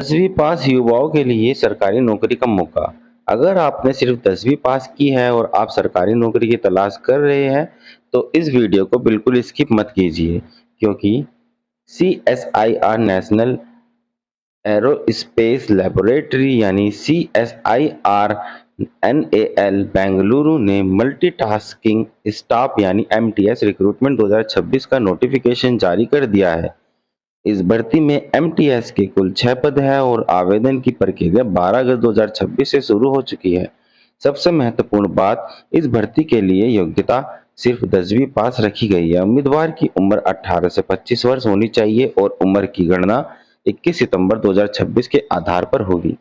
10वीं पास युवाओं के लिए सरकारी नौकरी का मौका। अगर आपने सिर्फ 10वीं पास की है और आप सरकारी नौकरी की तलाश कर रहे हैं, तो इस वीडियो को बिल्कुल स्किप मत कीजिए, क्योंकि CSIR नेशनल एरोस्पेस लेबोरेटरी यानी CSIR NAL बेंगलुरु ने मल्टीटास्किंग स्टाफ यानी MTS रिक्रूटमेंट 2026 का नोटिफिकेशन जारी कर दिया है। इस भर्ती में एमटीएस के कुल 6 पद हैं और आवेदन की प्रक्रिया 12 अगस्त 2026 से शुरू हो चुकी है। सबसे महत्वपूर्ण बात, इस भर्ती के लिए योग्यता सिर्फ 10वीं पास रखी गई है। उम्मीदवार की उम्र 18 से 25 वर्ष होनी चाहिए और उम्र की गणना 21 सितंबर 2026 के आधार पर होगी।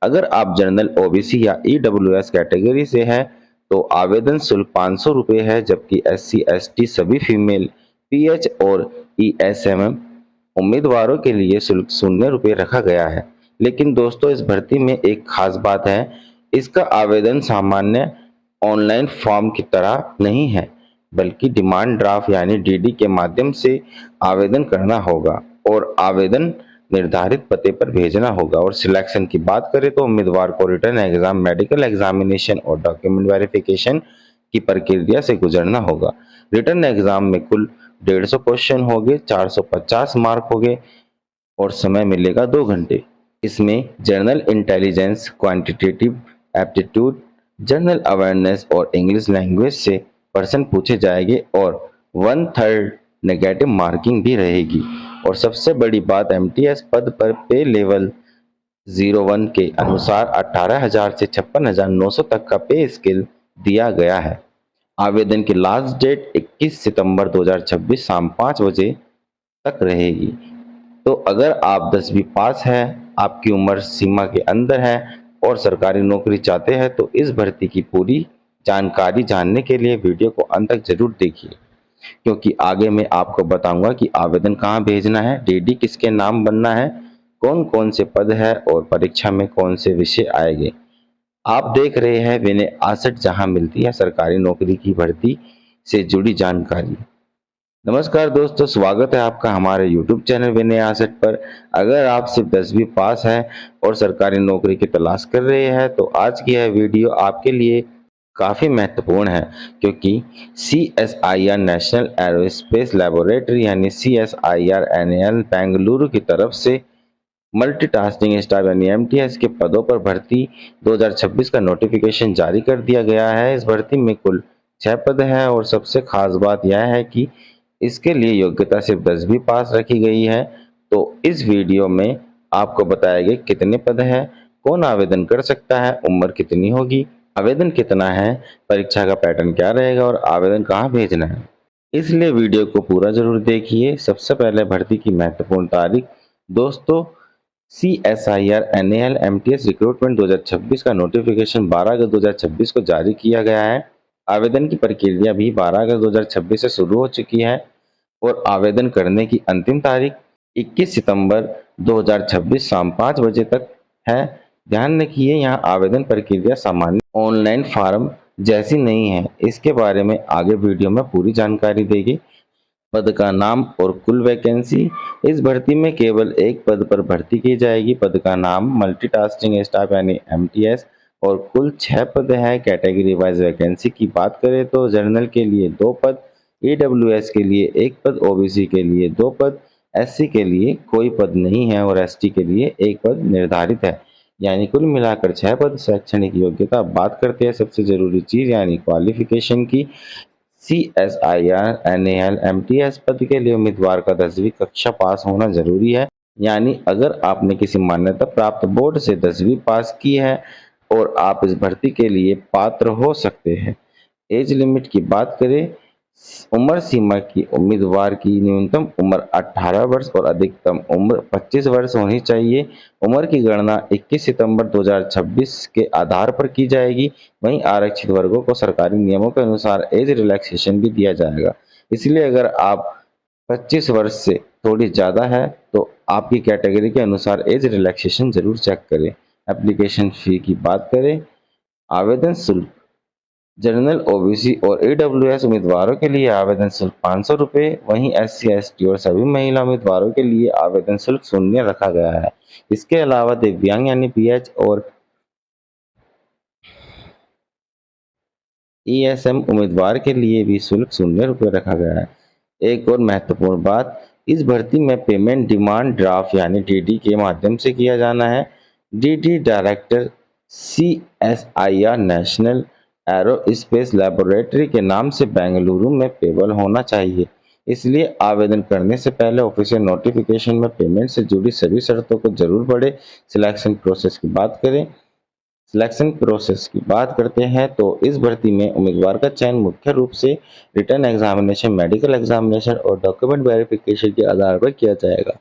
अगर आप जनरल ओबीसी या ईडब्ल्यूएस कैटेगरी से हैं, तो आवेदन शुल्क 500 रुपये है, जबकि एससी एसटी सभी फीमेल पीएच और ईएसएमएम उम्मीदवारों के लिए शुल्क 0 रुपये रखा गया है। लेकिन दोस्तों, इस भर्ती में एक खास बात है, इसका आवेदन सामान्य ऑनलाइन फॉर्म की तरह नहीं है, बल्कि डिमांड ड्राफ्ट यानी डीडी के माध्यम से आवेदन करना होगा और आवेदन निर्धारित पते पर भेजना होगा। और सिलेक्शन की बात करें तो उम्मीदवार को रिटन एग्जाम, मेडिकल एग्जामिनेशन और डॉक्यूमेंट वेरिफिकेशन की प्रक्रिया से गुजरना होगा। रिटन एग्जाम में कुल 150 क्वेश्चन होंगे, 450 मार्क होंगे और समय मिलेगा 2 घंटे। इसमें general intelligence, quantitative aptitude, general awareness और इंग्लिश लैंग्वेज से प्रश्न पूछे जाएंगे और 1/3 नेगेटिव मार्किंग भी रहेगी। और सबसे बड़ी बात, एमटीएस पद पर पे लेवल 01 के अनुसार 18,000 से 56,900 तक का पे स्केल दिया गया है। आवेदन की लास्ट डेट 21 सितंबर 2026 शाम 5 बजे तक रहेगी। तो अगर आप 10वीं पास हैं, आपकी उम्र सीमा के अंदर है और सरकारी नौकरी चाहते हैं, तो इस भर्ती की पूरी जानकारी जानने के लिए वीडियो को अंत तक जरूर देखिए, क्योंकि आगे मैं आपको बताऊंगा कि आवेदन कहाँ भेजना है, डीडी किसके नाम बनना है, कौन कौन से पद है और परीक्षा में कौन से विषय आएंगे। आप देख रहे हैं विनय आसट, जहां मिलती है सरकारी नौकरी की भर्ती से जुड़ी जानकारी। नमस्कार दोस्तों, स्वागत है आपका हमारे YouTube चैनल विनय आसट पर। अगर आप सिर्फ 10वीं पास हैं और सरकारी नौकरी की तलाश कर रहे हैं, तो आज की यह वीडियो आपके लिए काफ़ी महत्वपूर्ण है, क्योंकि CSIR नेशनल एरोस्पेस लेबोरेटरी यानी CSIR NAL बेंगलुरु की तरफ से मल्टीटास्किंग स्टाफ यानी एमटीएस के पदों पर भर्ती 2026 का नोटिफिकेशन जारी कर दिया गया है। इस भर्ती में कुल 6 पद हैं और सबसे खास बात यह है कि इसके लिए योग्यता सिर्फ 10वीं पास रखी गई है। तो इस वीडियो में आपको बताएंगे कितने पद हैं, कौन आवेदन कर सकता है, उम्र कितनी होगी, आवेदन कितना है, परीक्षा का पैटर्न क्या रहेगा और आवेदन कहाँ भेजना है। इसलिए वीडियो को पूरा जरूर देखिए। सबसे पहले भर्ती की महत्वपूर्ण तारीख। दोस्तों, CSIR NAL MTS रिक्रूटमेंट 2026 का नोटिफिकेशन 12 अगस्त 2026 को जारी किया गया है। आवेदन की प्रक्रिया भी 12 अगस्त 2026 से शुरू हो चुकी है और आवेदन करने की अंतिम तारीख 21 सितंबर 2026 शाम 5 बजे तक है। ध्यान रखिए, यहाँ आवेदन प्रक्रिया सामान्य ऑनलाइन फॉर्म जैसी नहीं है। इसके बारे में आगे वीडियो में पूरी जानकारी देगी। पद का नाम और कुल वैकेंसी। इस भर्ती में केवल एक पद पर भर्ती की जाएगी। पद का नाम मल्टीटास्किंग स्टाफ यानी एमटीएस और कुल 6 पद है। कैटेगरी वाइज वैकेंसी की बात करें तो जनरल के लिए 2 पद, ईडब्ल्यूएस के लिए 1 पद, ओबीसी के लिए 2 पद, एससी के लिए कोई पद नहीं है और एसटी के लिए 1 पद निर्धारित है। यानी कुल मिलाकर 6 पद। शैक्षणिक योग्यता बात करते हैं सबसे जरूरी चीज यानी क्वालिफिकेशन की। CSIR NAL MTS पद के लिए उम्मीदवार का 10वीं कक्षा पास होना जरूरी है। यानी अगर आपने किसी मान्यता प्राप्त बोर्ड से 10वीं पास की है और आप इस भर्ती के लिए पात्र हो सकते हैं। एज लिमिट की बात करें, उम्र सीमा की उम्मीदवार की न्यूनतम उम्र 18 वर्ष और अधिकतम उम्र 25 वर्ष होनी चाहिए। उम्र की गणना 21 सितंबर 2026 के आधार पर की जाएगी। वहीं आरक्षित वर्गों को सरकारी नियमों के अनुसार एज रिलैक्सेशन भी दिया जाएगा। इसलिए अगर आप 25 वर्ष से थोड़ी ज़्यादा है तो आपकी कैटेगरी के अनुसार एज रिलैक्सेशन जरूर चेक करें। एप्लीकेशन फ़ी की बात करें, आवेदन शुल्क जनरल, ओबीसी और ईडब्ल्यूएस उम्मीदवारों के लिए आवेदन शुल्क 500 रुपये, वहीं एससी, एसटी और सभी महिला उम्मीदवारों के लिए आवेदन शुल्क शून्य रखा गया है। इसके अलावा दिव्यांग यानी पीएच और ईएसएम उम्मीदवार के लिए भी शुल्क ₹0 रखा गया है। एक और महत्वपूर्ण बात, इस भर्ती में पेमेंट डिमांड ड्राफ्ट यानी डीडी के माध्यम से किया जाना है। DD director CSIR national aerospace laboratory के नाम से बेंगलुरु में पेबल होना चाहिए। इसलिए आवेदन करने से पहले ऑफिशियल नोटिफिकेशन में पेमेंट से जुड़ी सभी शर्तों को जरूर पढ़ें। सिलेक्शन प्रोसेस की बात करें, सिलेक्शन प्रोसेस की बात करते हैं तो इस भर्ती में उम्मीदवार का चयन मुख्य रूप से रिटन एग्जामिनेशन, मेडिकल एग्जामिनेशन और डॉक्यूमेंट वेरिफिकेशन के आधार पर किया जाएगा।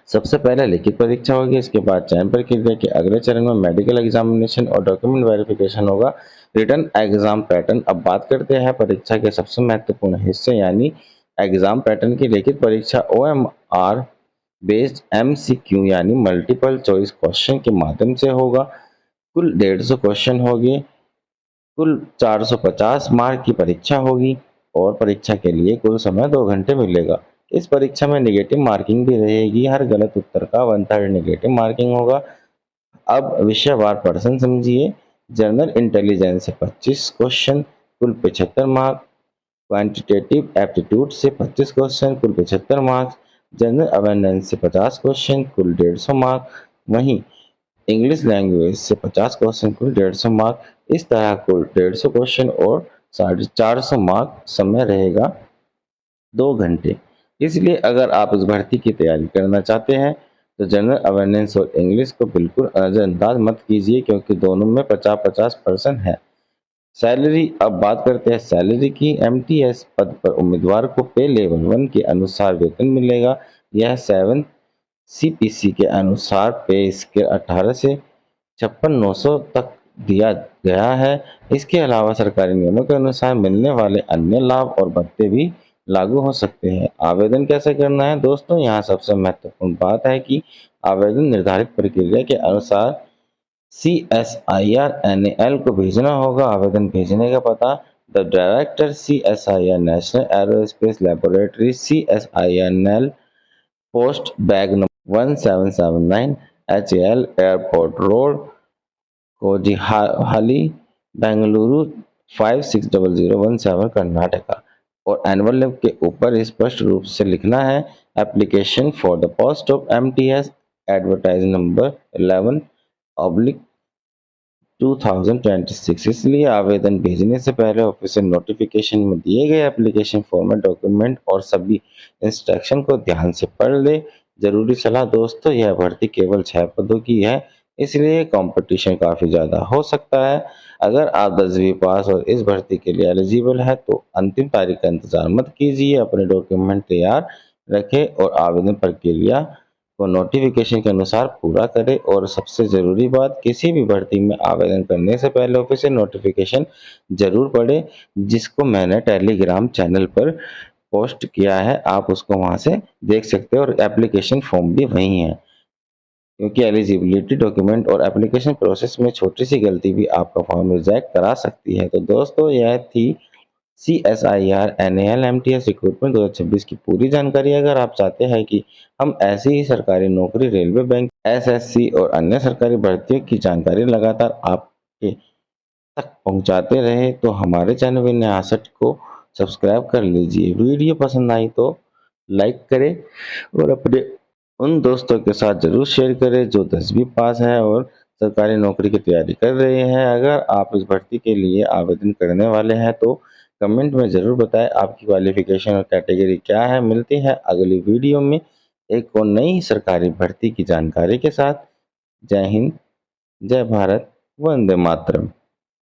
सबसे पहले लिखित परीक्षा होगी, इसके बाद चयन प्रक्रिया के अगले चरण में मेडिकल एग्जामिनेशन और डॉक्यूमेंट वेरिफिकेशन होगा। रिटन एग्जाम पैटर्न, अब बात करते हैं परीक्षा के सबसे महत्वपूर्ण हिस्से यानी एग्जाम पैटर्न की। लिखित परीक्षा ओएमआर बेस्ड एमसीक्यू यानी मल्टीपल चॉइस क्वेश्चन के माध्यम से होगा। कुल 150 क्वेश्चन होंगे, कुल 450 मार्क की परीक्षा होगी और परीक्षा के लिए कुल समय 2 घंटे मिलेगा। इस परीक्षा में नेगेटिव मार्किंग भी रहेगी, हर गलत उत्तर का 1/3 नेगेटिव मार्किंग होगा। अब विषयवार पर्सन समझिए। जनरल इंटेलिजेंस से 25 क्वेश्चन, कुल 75 मार्क। क्वांटिटेटिव एप्टीट्यूड से 25 क्वेश्चन, कुल 75 मार्क्स। जनरल अवेयरनेस से 50 क्वेश्चन, कुल 150 मार्क। वहीं इंग्लिश लैंग्वेज से 50 क्वेश्चन, कुल 150 मार्क। इस तरह कुल 150 क्वेश्चन और 450 मार्क, समय रहेगा 2 घंटे। इसलिए अगर आप इस भर्ती की तैयारी करना चाहते हैं तो जनरल अवेयरनेस और इंग्लिश को बिल्कुल नजरअंदाज मत कीजिए, क्योंकि दोनों में 50-50% है। सैलरी, अब बात करते हैं सैलरी की। एमटीएस पद पर उम्मीदवार को पे लेवल 1 के अनुसार वेतन मिलेगा। यह 7 सीपीसी के अनुसार पे स्केल 18 से 56,900 तक दिया गया है। इसके अलावा सरकारी नियमों के अनुसार मिलने वाले अन्य लाभ और भत्ते भी लागू हो सकते हैं। आवेदन कैसे करना है दोस्तों, यहाँ सबसे महत्वपूर्ण बात है कि आवेदन निर्धारित प्रक्रिया के अनुसार CSIR-NAL को भेजना होगा। आवेदन भेजने का पता, the director CSIR national aerospace laboratory, CSIR-NAL, post bag number 1779, HAL airport road, Kodihalli, Bengaluru 560017, Karnataka. और एनवलप के ऊपर स्पष्ट रूप से लिखना है, application for the post of MTS, advertise number 11/2026। इसलिए आवेदन भेजने से पहले ऑफिशियल नोटिफिकेशन में दिए गए एप्लीकेशन फॉर्मेट, डॉक्यूमेंट और सभी इंस्ट्रक्शन को ध्यान से पढ़ ले। जरूरी सलाह दोस्तों, यह भर्ती केवल 6 पदों की है, इसलिए कंपटीशन काफ़ी ज़्यादा हो सकता है। अगर आप 10वीं पास और इस भर्ती के लिए एलिजिबल है तो अंतिम तारीख का इंतजार मत कीजिए, अपने डॉक्यूमेंट तैयार रखें और आवेदन प्रक्रिया को नोटिफिकेशन के अनुसार पूरा करें। और सबसे ज़रूरी बात, किसी भी भर्ती में आवेदन करने से पहले ऑफिशियल नोटिफिकेशन जरूर पढ़ें, जिसको मैंने टेलीग्राम चैनल पर पोस्ट किया है, आप उसको वहां से देख सकते हो और एप्लीकेशन फॉर्म भी वहीं है। क्योंकि एलिजिबिलिटी डॉक्यूमेंट और एप्लीकेशन प्रोसेस में छोटी सी गलती भी आपका फॉर्म रिजेक्ट करा सकती है। तो दोस्तों, यह थी CSIR-NAL MTS रिक्रूटमेंट 2026 की पूरी जानकारी। अगर आप चाहते हैं कि हम ऐसी ही सरकारी नौकरी, रेलवे, बैंक, SSC और अन्य सरकारी भर्तियों की जानकारी लगातार आपके तक पहुंचाते रहे तो हमारे चैनल विनय 68 को सब्सक्राइब कर लीजिए। वीडियो पसंद आई तो लाइक करें और अपने उन दोस्तों के साथ जरूर शेयर करें जो 10वीं पास है और सरकारी नौकरी की तैयारी कर रहे हैं। अगर आप इस भर्ती के लिए आवेदन करने वाले हैं तो कमेंट में ज़रूर बताएं आपकी क्वालिफिकेशन और कैटेगरी क्या है। मिलते हैं अगली वीडियो में एक और नई सरकारी भर्ती की जानकारी के साथ। जय हिंद, जय भारत, वंदे मातरम।